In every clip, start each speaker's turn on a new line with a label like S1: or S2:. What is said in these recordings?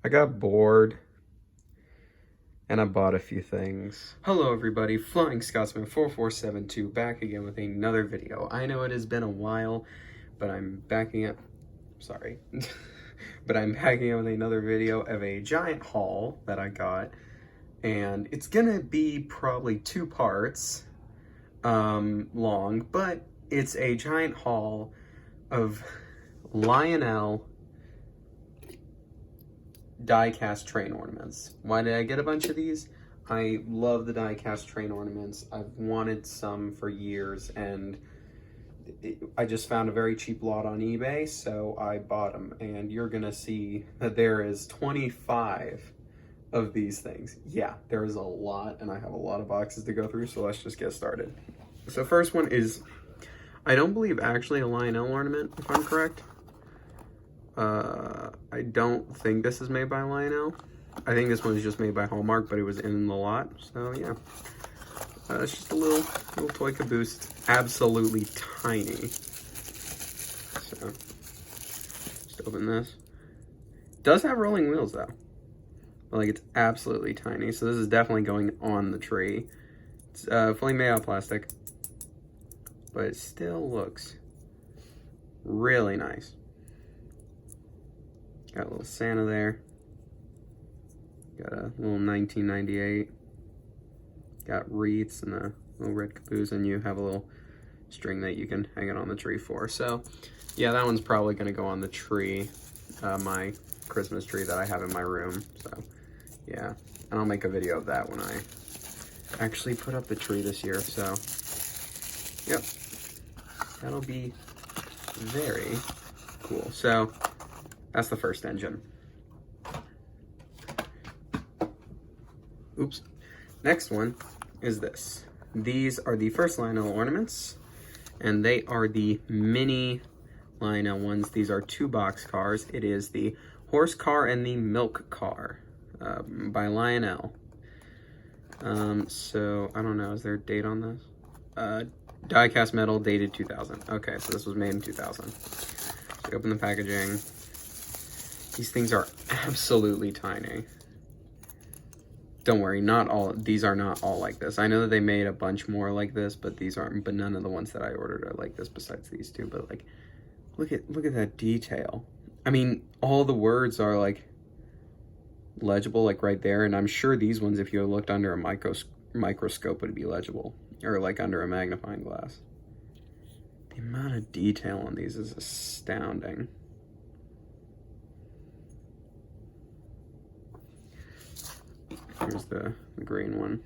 S1: I got bored and I bought a few things. Hello everybody, Flying Scotsman 4472 back again with another video. I know it has been a while, but I'm backing up, sorry, but I'm backing up with another video of a giant haul that I got, and it's gonna be probably two parts long, but it's a giant haul of Lionel die-cast train ornaments. Why did I get a bunch of these? I love the die-cast train ornaments. I've wanted some for years, and I just found a very cheap lot on eBay, so I bought them. And you're gonna see that there is 25 of these things. Yeah, there is a lot, and I have a lot of boxes to go through, so let's just get started. So first one is, I don't believe actually a Lionel ornament, if I'm correct. I don't think this is made by Lionel. I think this one is just made by Hallmark, but it was in the lot. So yeah, it's just a little toy caboose. Absolutely tiny. So just open this. It does have rolling wheels though, but like it's absolutely tiny. So this is definitely going on the tree. It's fully made out of plastic, but it still looks really nice. Got a little Santa there. Got a little 1998. Got wreaths and a little red caboose, and you have a little string that you can hang it on the tree for. So yeah, that one's probably gonna go on the tree, my Christmas tree that I have in my room. So yeah, and I'll make a video of that when I actually put up the tree this year. So yep, that'll be very cool. So that's the first engine. Oops. Next one is this. These are the first Lionel ornaments, and they are the mini Lionel ones. These are two box cars. It is the horse car and the milk car by Lionel. So I don't know, is there a date on this? Die-cast metal, dated 2000. Okay, so this was made in 2000. So we open the packaging. These things are absolutely tiny. Don't worry, these are not all like this. I know that they made a bunch more like this, but these aren't, but none of the ones that I ordered are like this besides these two. But like, look at that detail. I mean, all the words are like legible, like right there. And I'm sure these ones, if you looked under a microscope, would be legible, or like under a magnifying glass. The amount of detail on these is astounding. Here's the green one.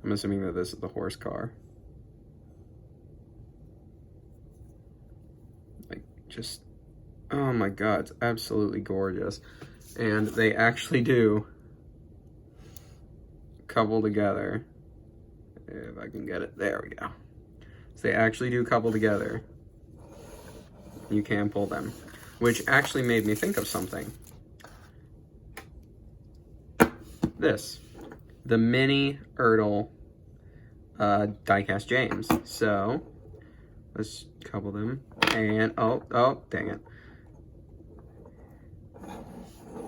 S1: I'm assuming that this is the horse car. Like, just, oh my God, it's absolutely gorgeous. And they actually do couple together. If I can get it, there we go. So they actually do couple together. You can pull them, which actually made me think of something. This, the mini Ertl die-cast James. So let's couple them, and oh, dang it.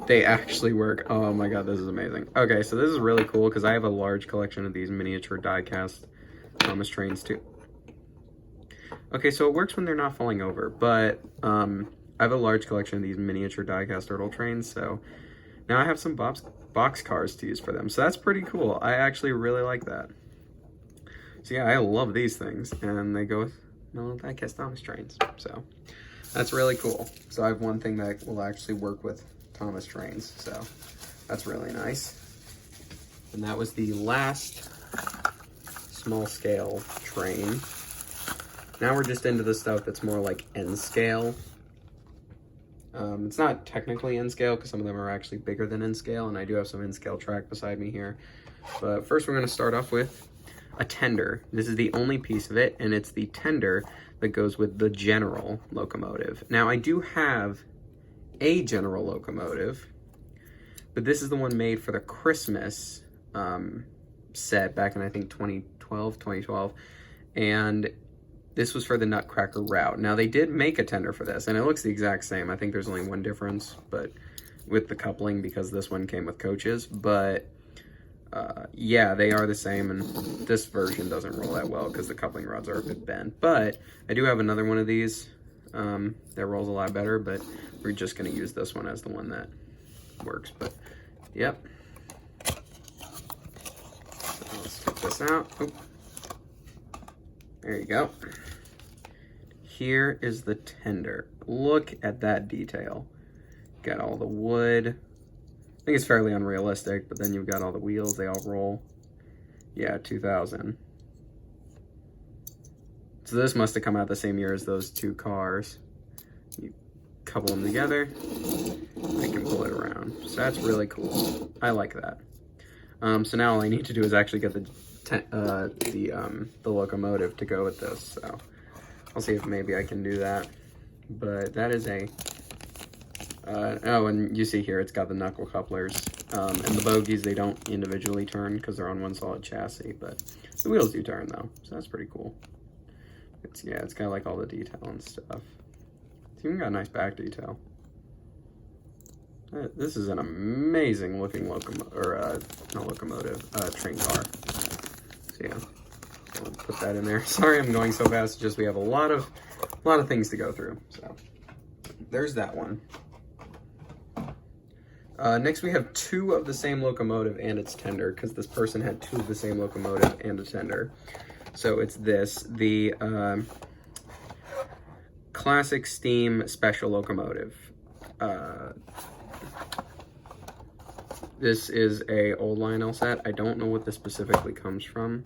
S1: They actually work. Oh my God, this is amazing. Okay, so this is really cool because I have a large collection of these miniature die-cast Thomas trains too. Okay, so it works when they're not falling over, but I have a large collection of these miniature die-cast Ertl trains, so now I have some box cars to use for them. So that's pretty cool. I actually really like that. So yeah, I love these things, and they go with little die-cast Thomas trains. So that's really cool. So I have one thing that will actually work with Thomas trains, so that's really nice. And that was the last small-scale train. Now we're just into the stuff that's more like N-scale. It's not technically N-scale because some of them are actually bigger than N-scale, and I do have some N-scale track beside me here. But first we're going to start off with a tender. This is the only piece of it, and it's the tender that goes with the general locomotive. Now I do have a general locomotive, but this is the one made for the Christmas set back in, I think, 2012, and this was for the Nutcracker route. Now, they did make a tender for this, and it looks the exact same. I think there's only one difference, but with the coupling, because this one came with coaches. But, yeah, they are the same, and this version doesn't roll that well because the coupling rods are a bit bent. But I do have another one of these that rolls a lot better, but we're just going to use this one as the one that works. But, yep. So let's take this out. Oh. There you go. Here is the tender. Look at that detail. Got all the wood. I think it's fairly unrealistic, but then you've got all the wheels. They all roll. Yeah, 2000. So this must have come out the same year as those two cars. You couple them together, they can pull it around. So that's really cool. I like that. So now all I need to do is actually get the locomotive to go with this. So I'll see if maybe I can do that. But that is a oh, and you see here it's got the knuckle couplers, and the bogies, they don't individually turn because they're on one solid chassis, but the wheels do turn though, so that's pretty cool. It's got like all the detail and stuff. It's even got a nice back detail. This is an amazing looking train car. So yeah, I'll put that in there. Sorry I'm going so fast, it's just we have a lot of things to go through. So there's that one. Next we have two of the same locomotive and its tender, because this person had two of the same locomotive and a tender. So it's the Classic Steam Special Locomotive. This is a old Lionel set. I don't know what this specifically comes from.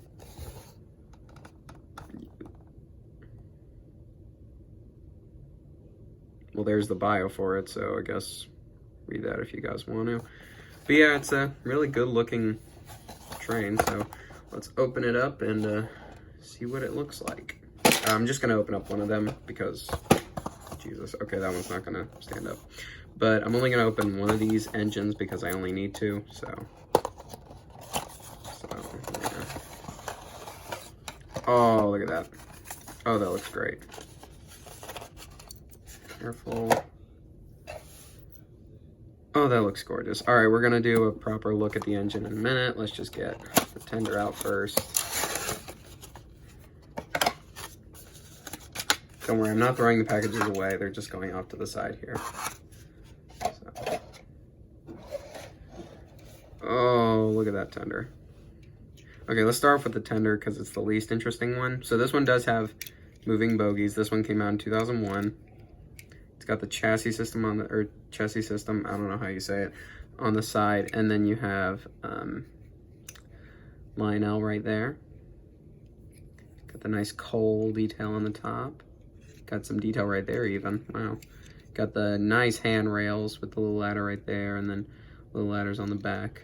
S1: Well, there's the bio for it, so I guess read that if you guys want to. But yeah, it's a really good looking train, so let's open it up and see what it looks like. I'm just gonna open up one of them because, Jesus, okay, that one's not gonna stand up. But I'm only gonna open one of these engines because I only need to, so yeah. Oh, look at that. Oh, that looks great. Careful. Oh, that looks gorgeous. All right, we're gonna do a proper look at the engine in a minute. Let's just get the tender out first. Don't worry, I'm not throwing the packages away. They're just going off to the side here. So. Oh, look at that tender. Okay, let's start off with the tender because it's the least interesting one. So this one does have moving bogies. This one came out in 2001. It's got the chassis system on the, or chassis system, I don't know how you say it, on the side. And then you have Lionel right there. Got the nice coal detail on the top. Got some detail right there even, wow. Got the nice handrails with the little ladder right there, and then little ladders on the back.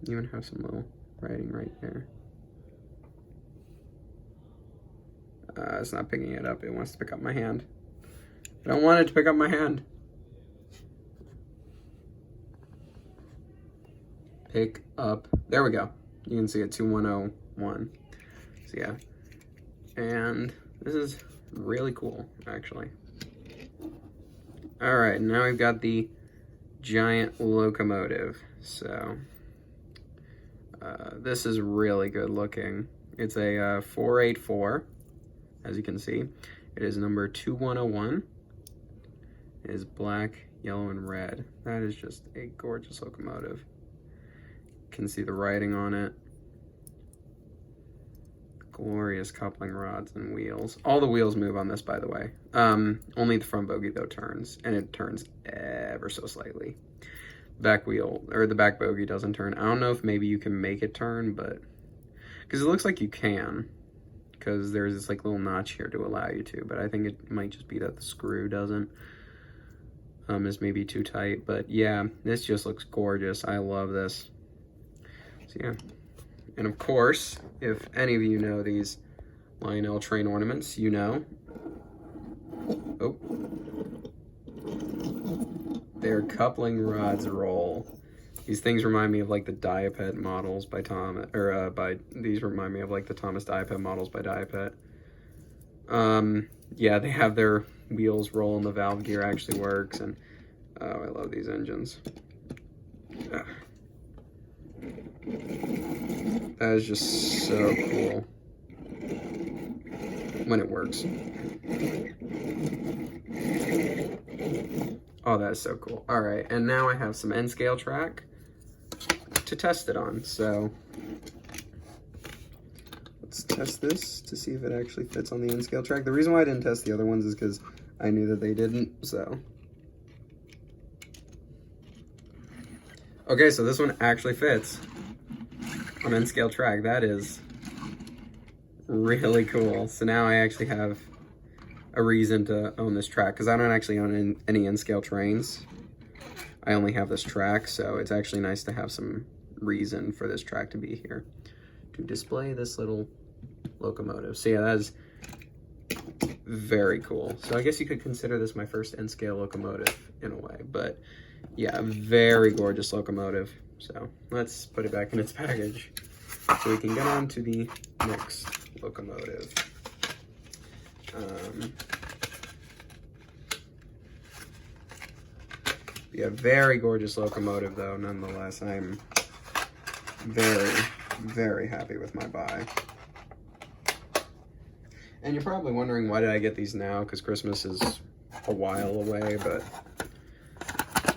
S1: You even have some little writing right there. It's not picking it up, it wants to pick up my hand. I don't want it to pick up my hand. Pick up, there we go. You can see it, 2101. So yeah. And this is really cool, actually. All right, now we've got the giant locomotive. So this is really good looking. It's a 484, as you can see. It is number 2101. It is black, yellow, and red. That is just a gorgeous locomotive. You can see the writing on it. Glorious coupling rods and wheels. All the wheels move on this, by the way. Only the front bogie, though, turns, and it turns ever so slightly. Back wheel, or the back bogie doesn't turn. I don't know if maybe you can make it turn, but because it looks like you can, because there's this like little notch here to allow you to, but I think it might just be that the screw doesn't. Is maybe too tight, but yeah, this just looks gorgeous. I love this. So yeah. And of course, if any of you know these Lionel train ornaments, you know, oh, their coupling rods roll. These things remind me of like the Diapet models by these remind me of like the Thomas Diapet models by Diapet. Yeah, they have their wheels roll and the valve gear actually works, and oh, I love these engines. That is just so cool when it works. Oh, that is so cool. All right, and now I have some N scale track to test it on. So let's test this to see if it actually fits on the N scale track. The reason why I didn't test the other ones is because I knew that they didn't, so. Okay, so this one actually fits on N scale track. That is really cool. So now I actually have a reason to own this track, because I don't actually own any N scale trains. I only have this track, so it's actually nice to have some reason for this track to be here to display this little locomotive. So yeah, that is very cool. So I guess you could consider this my first N scale locomotive in a way, but yeah, very gorgeous locomotive. So let's put it back in its package so we can get on to the next locomotive. Yeah, very gorgeous locomotive though, nonetheless. I'm very, very happy with my buy. And you're probably wondering, why did I get these now? Because Christmas is a while away, but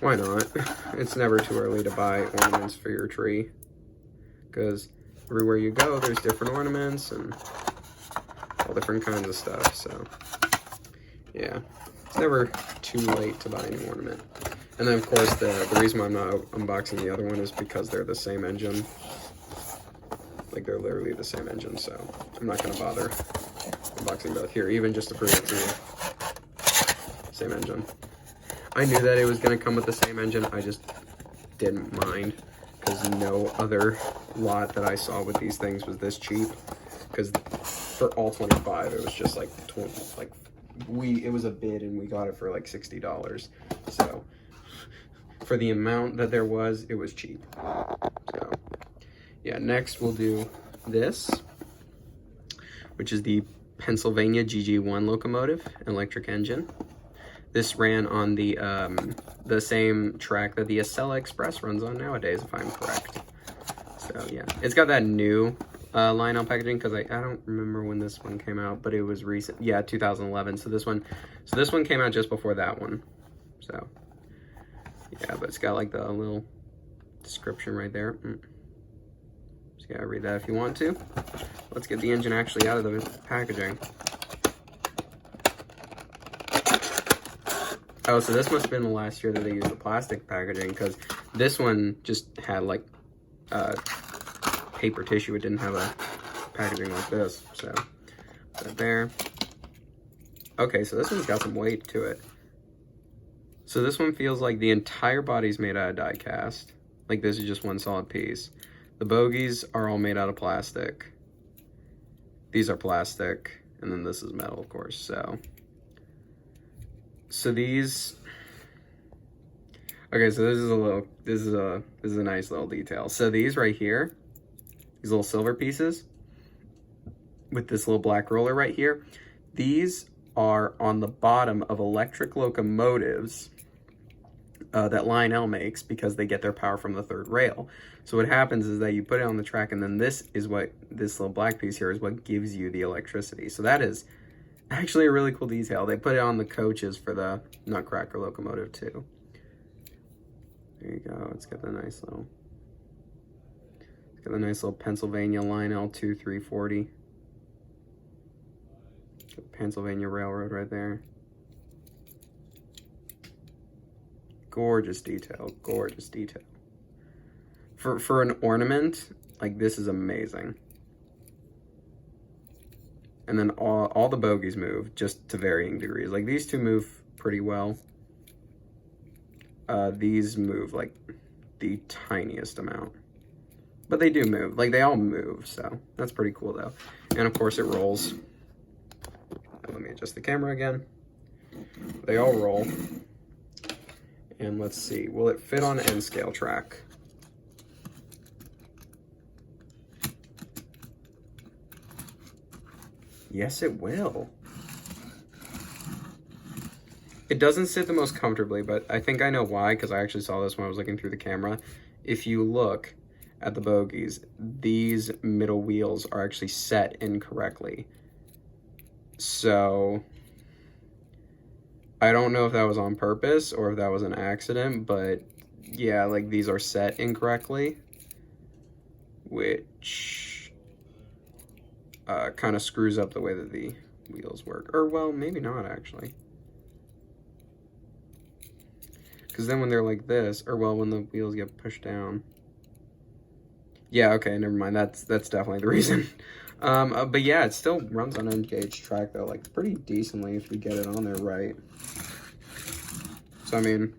S1: why not? It's never too early to buy ornaments for your tree, because everywhere you go, there's different ornaments and all different kinds of stuff. So yeah, it's never too late to buy a new ornament. And then of course the reason why I'm not unboxing the other one is because they're the same engine. Like, they're literally the same engine, so I'm not gonna bother unboxing both. Here, even just to prove it to you, same engine. I knew that it was gonna come with the same engine, I just didn't mind, because no other lot that I saw with these things was this cheap. Because for all 25, it was just like 20, like it was a bid and we got it for like $60. So for the amount that there was, it was cheap. So yeah, next we'll do this, which is the Pennsylvania GG1 locomotive, electric engine. This ran on the same track that the Acela Express runs on nowadays, if I'm correct. So yeah, it's got that new Lionel packaging, because I don't remember when this one came out, but it was recent. Yeah, 2011. So this one came out just before that one. So yeah, but it's got like the little description right there. So yeah, read that if you want to. Let's get the engine actually out of the packaging. Oh, so this must have been the last year that they used the plastic packaging, because this one just had like paper tissue. It didn't have a packaging like this. So put that there. Okay, so this one's got some weight to it. So this one feels like the entire body's made out of die cast. Like, this is just one solid piece. The bogies are all made out of plastic. These are plastic, and then this is metal, of course. So these. Okay, so this is a nice little detail. So these right here, these little silver pieces with this little black roller right here, these are on the bottom of electric locomotives that Lionel makes, because they get their power from the third rail. So what happens is that you put it on the track, and then this little black piece here is what gives you the electricity. So that is actually a really cool detail. They put it on the coaches for the Nutcracker locomotive too. There you go. It's got the nice little Pennsylvania Lionel 2340. Pennsylvania Railroad right there. Gorgeous detail, gorgeous detail. For an ornament, like, this is amazing. And then all the bogies move, just to varying degrees. Like, these two move pretty well. These move like the tiniest amount, but they do move. Like, they all move, so that's pretty cool though. And of course it rolls. Let me adjust the camera again. They all roll. And let's see, will it fit on N scale track? Yes, it will. It doesn't sit the most comfortably, but I think I know why, because I actually saw this when I was looking through the camera. If you look at the bogies, these middle wheels are actually set incorrectly. So I don't know if that was on purpose or if that was an accident, but yeah, like these are set incorrectly, which kind of screws up the way that the wheels work. Or, well, maybe not actually. Because then when they're like this, or well, when the wheels get pushed down. Yeah, okay, never mind. That's definitely the reason. But yeah, it still runs on engaged track though, like pretty decently if you get it on there right. So I mean,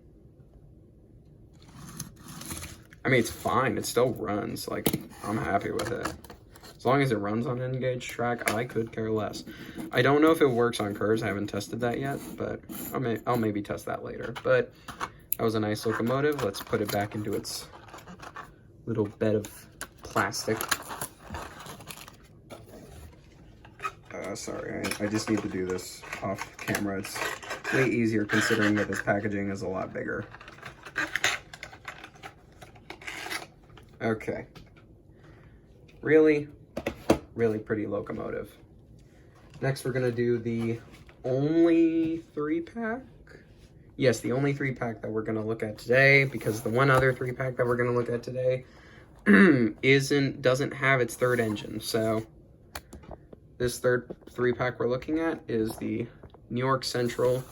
S1: it's fine. It still runs. Like, I'm happy with it. As long as it runs on engaged track, I could care less. I don't know if it works on curves. I haven't tested that yet, but I'll maybe test that later. But that was a nice locomotive. Let's put it back into its little bed of plastic. Sorry, I just need to do this off camera. It's way easier considering that this packaging is a lot bigger. Okay. Really, really pretty locomotive. Next, we're gonna do the only 3-pack. Yes, the only 3-pack that we're gonna look at today, because the one other 3-pack that we're gonna look at today doesn't have its third engine. So this third 3-pack we're looking at is the New York Central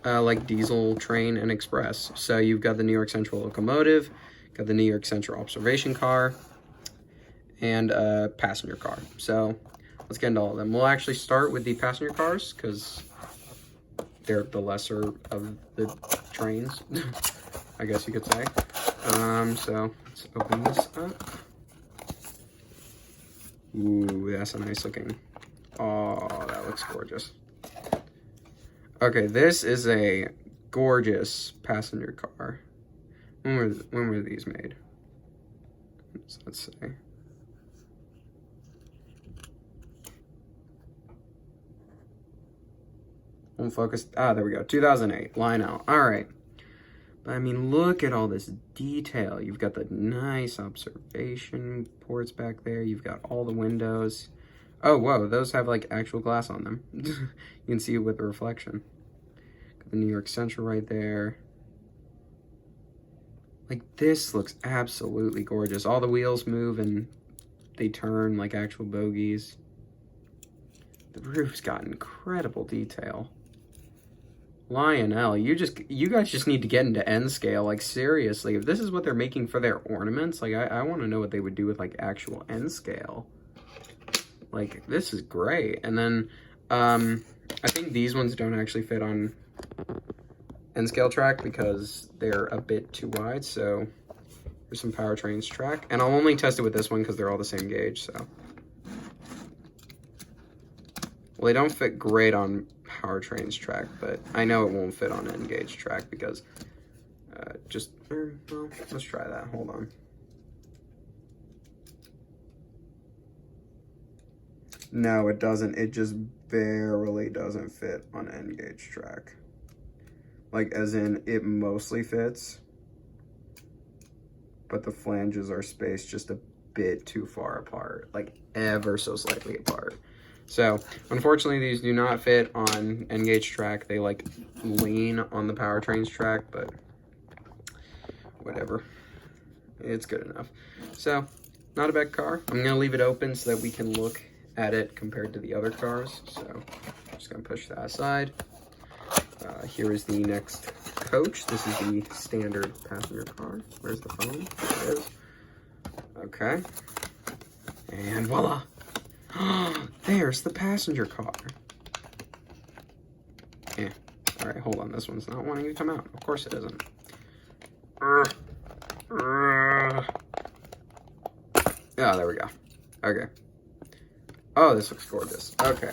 S1: like diesel train and express. So you've got the New York Central locomotive, got the New York Central observation car, and a passenger car. So let's get into all of them. We'll actually start with the passenger cars because they're the lesser of the trains, I guess you could say. So let's open this up. Ooh, that's a nice looking. Oh, that looks gorgeous. Okay, this is a gorgeous passenger car. When were these made? Let's say. Won't focus. Ah, there we go. 2008. Lionel. All right. But I mean, look at all this detail. You've got the nice observation ports back there. You've got all the windows. Oh, whoa. Those have like actual glass on them. You can see it with the reflection. Got the New York Central right there. Like, this looks absolutely gorgeous. All the wheels move and they turn like actual bogies. The roof's got incredible detail. Lionel, you guys just need to get into N scale. Like, seriously, if this is what they're making for their ornaments, like, I want to know what they would do with like actual N scale. Like, this is great. And then I think these ones don't actually fit on N scale track because they're a bit too wide. So here's some powertrains track, and I'll only test it with this one because they're all the same gauge. So, well, they don't fit great on powertrains track, but I know it won't fit on N gauge track because well, let's try that. Hold on. No, it doesn't. It just barely doesn't fit on N gauge track. Like, as in, it mostly fits, but the flanges are spaced just a bit too far apart, like ever so slightly apart. So, unfortunately, these do not fit on N gauge track. They like lean on the powertrains track, but whatever. It's good enough. So, not a bad car. I'm gonna leave it open so that we can look at it compared to the other cars. So, I'm just gonna push that aside. Here is the next coach. This is the standard passenger car. Where's the phone? There it is. Okay. And voila. There's the passenger car. Yeah. All right, hold on. This one's not wanting to come out. Of course it isn't. Oh, there we go. Okay. Oh, this looks gorgeous. Okay.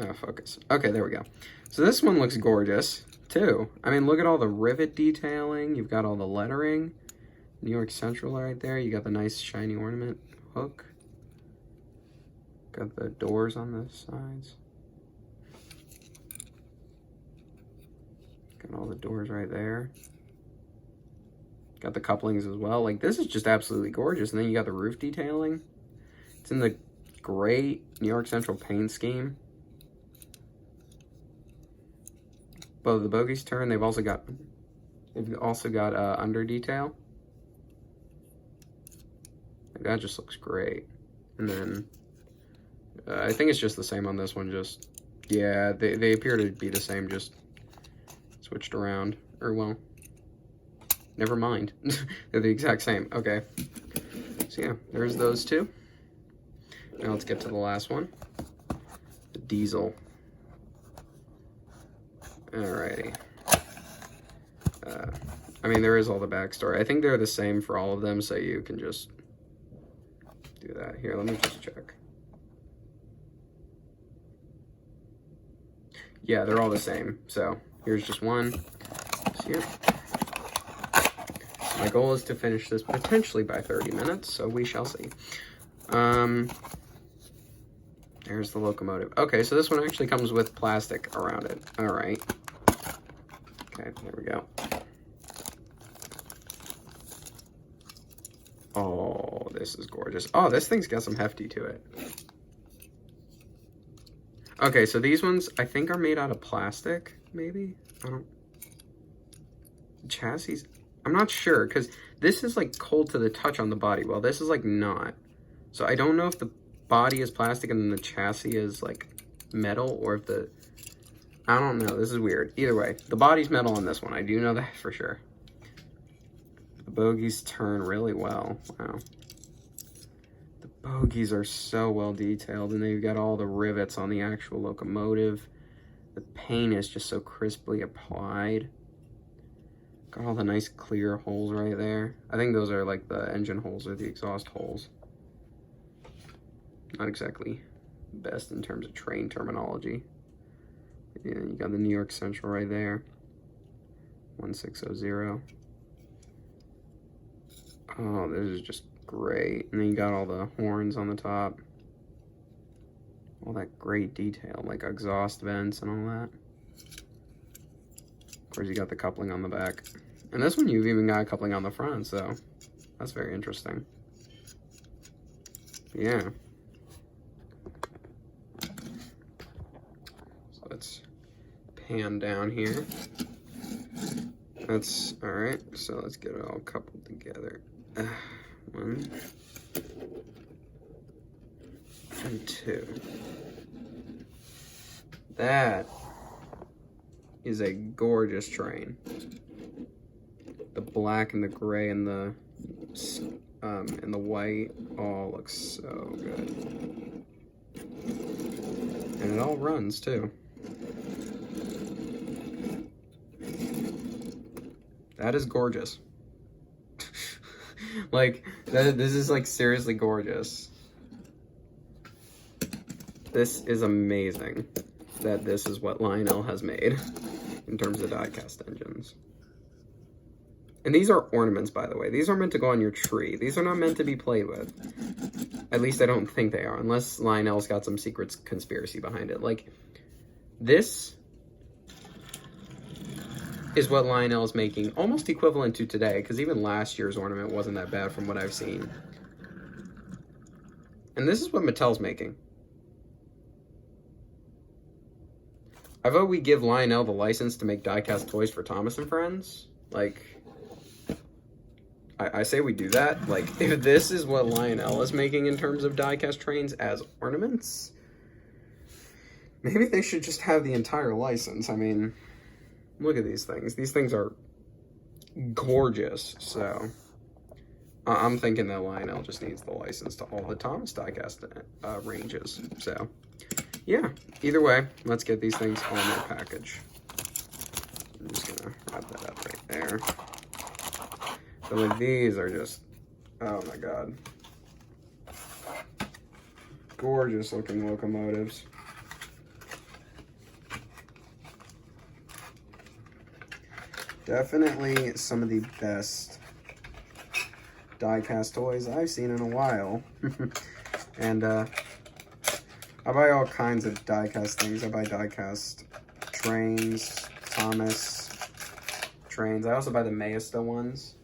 S1: Oh, focus. Okay, there we go. So this one looks gorgeous. too. I mean, look at all the rivet detailing. You've got all the lettering. New York Central right there. You got the nice shiny ornament hook. Got the doors on the sides. Got all the doors right there. Got the couplings as well. Like, this is just absolutely gorgeous. And then you got the roof detailing. It's in the great New York Central paint scheme. Both the bogies turn. They've also got under detail. That just looks great. And then I think it's just the same on this one. Just, yeah, they appear to be the same, just switched around. Or, well, never mind. They're the exact same. Okay. So, yeah, there's those two. Now let's get to the last one. The diesel. Alrighty. I mean, there is all the backstory. I think they're the same for all of them, so you can just do that. Here, let me just check. Yeah, they're all the same. So here's just one. So, yeah. My goal is to finish this potentially by 30 minutes, so we shall see. There's the locomotive. Okay, so this one actually comes with plastic around it. All right. Okay, there we go. Oh, this is gorgeous. Oh, this thing's got some hefty to it. Okay, so these ones I think are made out of plastic, maybe? I don't... Chassis? I'm not sure, because this is like cold to the touch on the body. Well, this is like not. So I don't know if the body is plastic and then the chassis is like metal, or if the... I don't know, this is weird. Either way, the body's metal on this one. I do know that for sure. The bogies turn really well. Wow. The bogies are so well detailed, and then you've got all the rivets on the actual locomotive. The paint is just so crisply applied. Got all the nice clear holes right there. I think those are like the engine holes or the exhaust holes. Not exactly best in terms of train terminology. Yeah, you got the New York Central right there. 1600. Oh, this is just great. And then you got all the horns on the top. All that great detail, like exhaust vents and all that. Of course, you got the coupling on the back. And this one, you've even got a coupling on the front, so that's very interesting. Yeah. So let's pan down here. That's all right. So let's get it all coupled together. 1 and 2. That is a gorgeous train. The black and the gray and the white all looks so good. And it all runs too. That is gorgeous. Like, this is like seriously gorgeous. This is amazing that this is what Lionel has made in terms of die-cast engines. And these are ornaments, by the way. These are meant to go on your tree. These are not meant to be played with. At least I don't think they are, unless Lionel's got some secret conspiracy behind it. Like, this is what Lionel's making, almost equivalent to today, because even last year's ornament wasn't that bad from what I've seen. And this is what Mattel's making. I vote we give Lionel the license to make die-cast toys for Thomas and Friends. Like, I say we do that. Like, if this is what Lionel is making in terms of die-cast trains as ornaments, maybe they should just have the entire license. I mean, look at these things. These things are gorgeous. So I'm thinking that Lionel just needs the license to all the Thomas die-cast ranges. So yeah, either way, let's get these things on their package. I'm just gonna wrap that up right there. So like, these are just, oh my god, gorgeous looking locomotives. Definitely some of the best die-cast toys I've seen in a while. And I buy all kinds of die-cast things. I buy die-cast trains, Thomas trains. I also buy the Mayasta ones.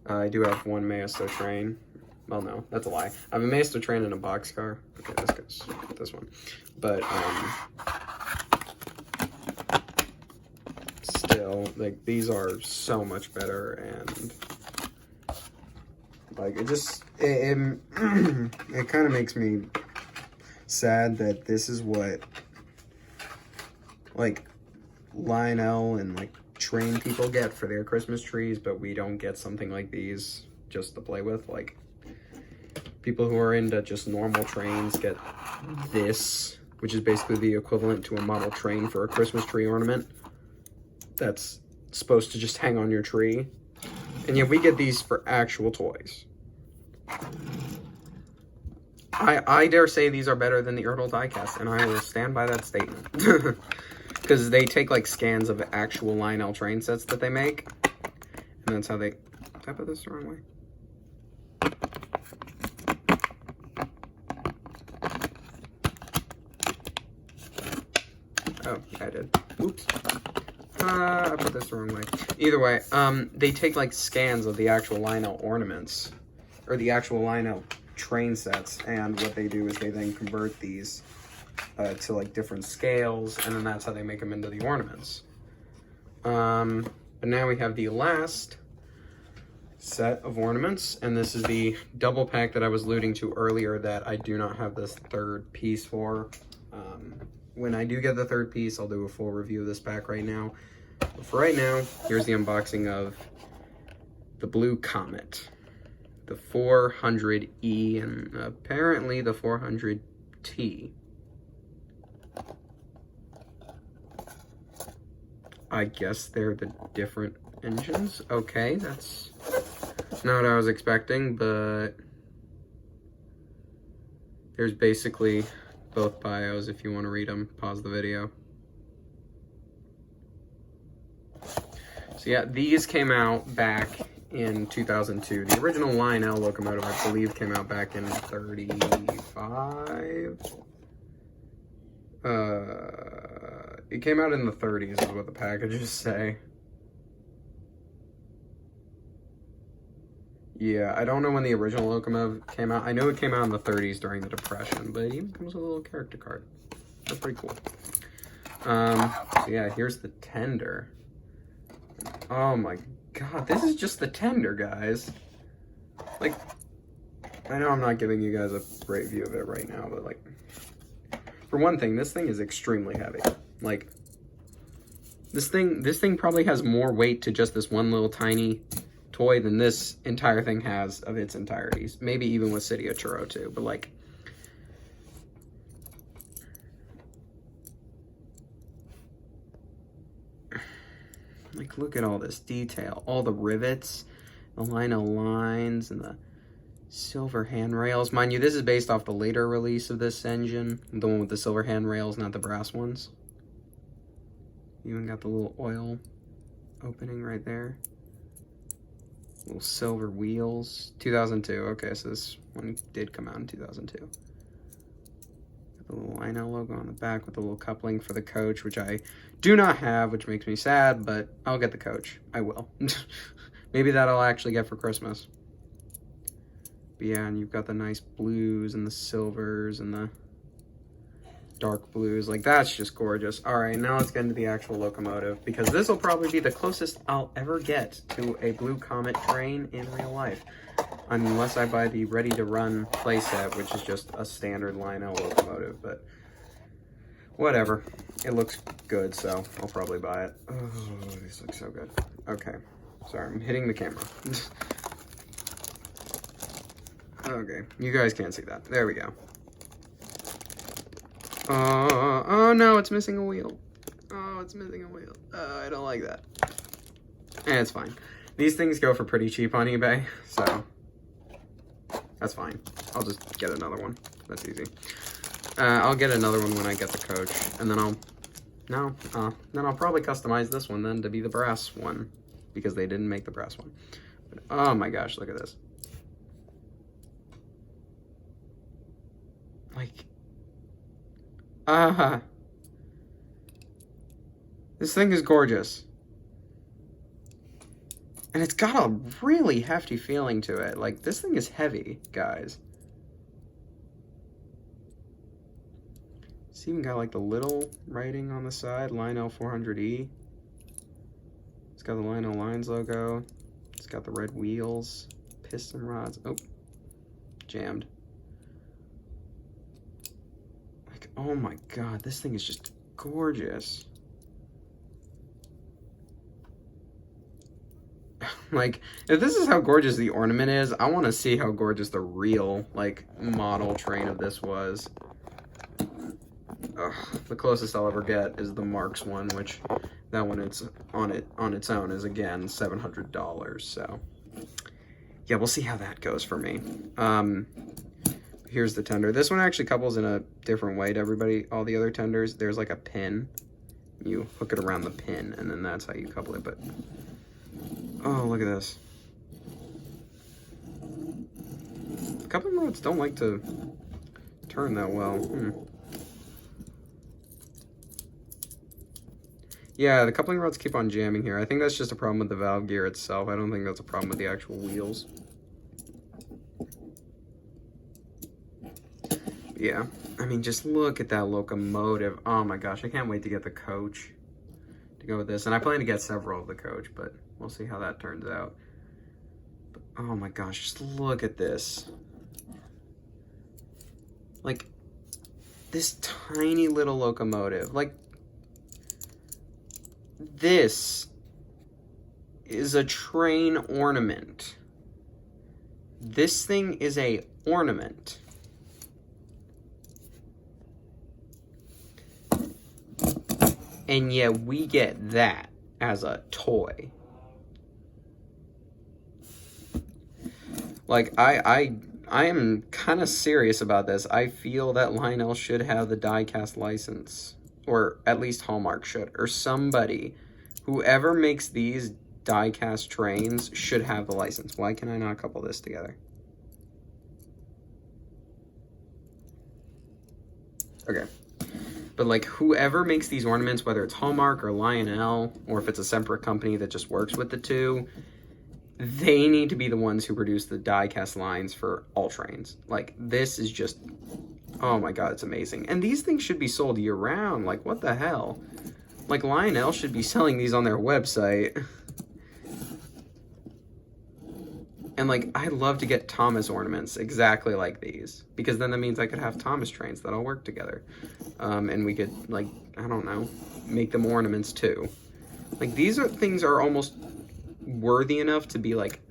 S1: I do have one Mayasta train. Well, no, that's a lie. I have a Mayasta train and a boxcar. Okay, this goes with this one. But still, like, these are so much better, and like, it just it kind of makes me sad that this is what like Lionel and like train people get for their Christmas trees, but we don't get something like these just to play with. Like, people who are into just normal trains get this, which is basically the equivalent to a model train for a Christmas tree ornament that's supposed to just hang on your tree. And yet we get these for actual toys. I dare say these are better than the Ertl diecast, and I will stand by that statement. Because they take like scans of actual Lionel train sets that they make, and that's how they... Did I put this the wrong way? Oh, yeah, I did. Oops. I put this the wrong way. Either way, they take like scans of the actual Lionel ornaments, or the actual Lionel train sets, and what they do is they then convert these to like different scales, and then that's how they make them into the ornaments. But now we have the last set of ornaments, and this is the double pack that I was alluding to earlier that I do not have this third piece for. When I do get the third piece, I'll do a full review of this pack right now. But for right now, here's the unboxing of the blue Comet, the 400E, and apparently the 400T. I guess they're the different engines. Okay, that's not what I was expecting, but there's basically both bios if you want to read them. Pause the video. So yeah, these came out back in 2002. The original Lionel locomotive, I believe, came out back in 35. It came out in the 30s is what the packages say. Yeah, I don't know when the original locomotive came out. I know it came out in the 30s during the Depression, but it even comes with a little character card. That's pretty cool. So yeah, here's the tender. Oh my god, this is just the tender, guys. Like, I know I'm not giving you guys a great view of it right now, but like, for one thing, this thing is extremely heavy. Like, this thing probably has more weight to just this one little tiny toy than this entire thing has of its entirety. Maybe even with City of Churro too, but like, look at all this detail, all the rivets, the Lionel lines, and the silver handrails. Mind you, this is based off the later release of this engine, the one with the silver handrails, not the brass ones. You even got the little oil opening right there. Little silver wheels. 2002. Okay, so this one did come out in 2002. Got the little Lionel logo on the back with the little coupling for the coach, which I do not have, which makes me sad, but I'll get the coach. I will. Maybe that I'll actually get for Christmas. But yeah, and you've got the nice blues and the silvers and the dark blues. Like, that's just gorgeous. All right, now let's get into the actual locomotive, because this will probably be the closest I'll ever get to a blue Comet train in real life, unless I buy the ready-to-run playset, which is just a standard Lionel locomotive. But whatever, it looks good, so I'll probably buy it. Oh, this looks so good. Okay, sorry, I'm hitting the camera. Okay, you guys can't see that. There we go. Oh no, it's missing a wheel. Oh, it's missing a wheel. I don't like that. It's fine. These things go for pretty cheap on eBay, so that's fine. I'll just get another one. That's easy. I'll get another one when I get the coach, and then I'll No? Then I'll probably customize this one then to be the brass one, because they didn't make the brass one. But, oh my gosh, look at this. Like, this thing is gorgeous. And it's got a really hefty feeling to it. Like, this thing is heavy, guys. It's even got like the little writing on the side, Lionel 400E. It's got the Lionel Lines logo. It's got the red wheels, piston rods. Oh, jammed. Like, oh my God, this thing is just gorgeous. Like, if this is how gorgeous the ornament is, I want to see how gorgeous the real, like, model train of this was. Ugh, the closest I'll ever get is the Marks one, which that one it's on its own is again $700. So yeah, we'll see how that goes for me. Here's the tender. This one actually couples in a different way to everybody. All the other tenders, there's like a pin. You hook it around the pin, and then that's how you couple it. But oh, look at this. The coupling rods don't like to turn that well. Yeah, the coupling rods keep on jamming here. I think that's just a problem with the valve gear itself. I don't think that's a problem with the actual wheels. Yeah, I mean, just look at that locomotive. Oh my gosh, I can't wait to get the coach to go with this. And I plan to get several of the coach, but we'll see how that turns out. But, oh my gosh, just look at this. Like, this tiny little locomotive. Like, this is a train ornament. This thing is a ornament. And yet we get that as a toy. Like, I am kind of serious about this. I feel that Lionel should have the die-cast license. Or at least Hallmark should. Or somebody. Whoever makes these die-cast trains should have the license. Why can I not couple this together? Okay. But like, whoever makes these ornaments, whether it's Hallmark or Lionel, or if it's a separate company that just works with the two, they need to be the ones who produce the die-cast lines for all trains. Like, this is just, oh my God, it's amazing. And these things should be sold year-round. Like, what the hell? Like, Lionel should be selling these on their website. And like, I'd love to get Thomas ornaments exactly like these, because then that means I could have Thomas trains that all work together. And we could, like, I don't know, make them ornaments too. Like, these things are almost worthy enough to be like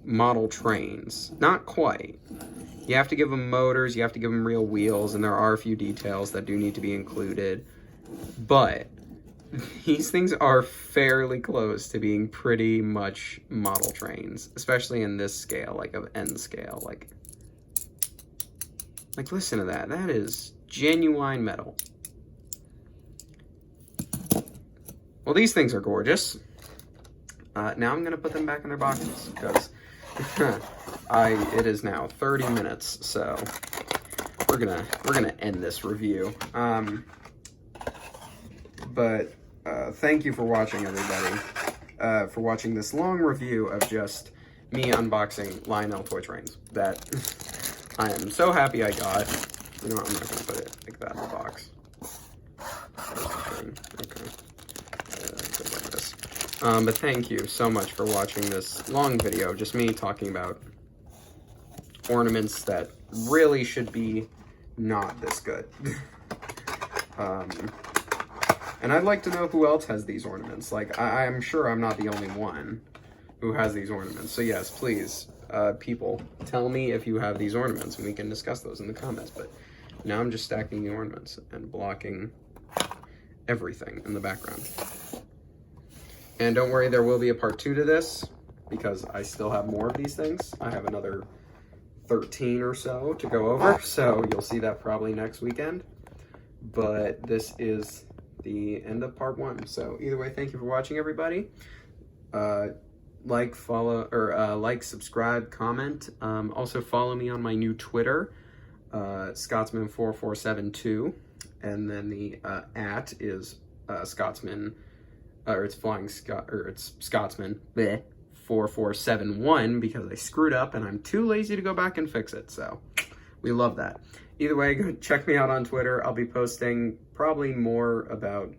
S1: model trains. Not quite. You have to give them motors, you have to give them real wheels, and there are a few details that do need to be included. But these things are fairly close to being pretty much model trains, especially in this scale, like of end scale. Like listen to that. That is genuine metal. Well, these things are gorgeous. Now I'm gonna put them back in their boxes because it is now 30 minutes, so we're gonna end this review. But thank you for watching, everybody. For watching this long review of just me unboxing Lionel toy trains that I am so happy I got. You know what, I'm not gonna put it like that in the box. Okay. Good like this. But thank you so much for watching this long video, just me talking about ornaments that really should be not this good. And I'd like to know who else has these ornaments. Like, I'm sure I'm not the only one who has these ornaments. So yes, please, people, tell me if you have these ornaments, and we can discuss those in the comments. But now I'm just stacking the ornaments and blocking everything in the background. And don't worry, there will be a part 2 to this, because I still have more of these things. I have another 13 or so to go over, so you'll see that probably next weekend. But this is the end of part 1. So either way, thank you for watching, everybody. Like, follow, or like, subscribe, comment. Also follow me on my new Twitter, Scotsman4472, and then the @ is Scotsman, or it's Flying Scot, or it's Scotsman 4471, because I screwed up and I'm too lazy to go back and fix it. So we love that. Either way, go check me out on Twitter. I'll be posting probably more about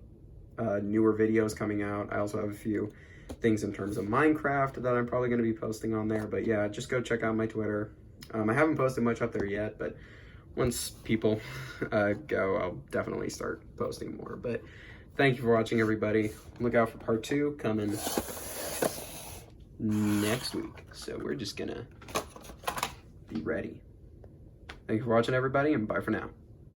S1: newer videos coming out. I also have a few things in terms of Minecraft that I'm probably going to be posting on there. But yeah, just go check out my Twitter. I haven't posted much up there yet, but once people go, I'll definitely start posting more. But thank you for watching, everybody. Look out for part 2 coming next week. So we're just going to be ready. Thank you for watching, everybody, and bye for now.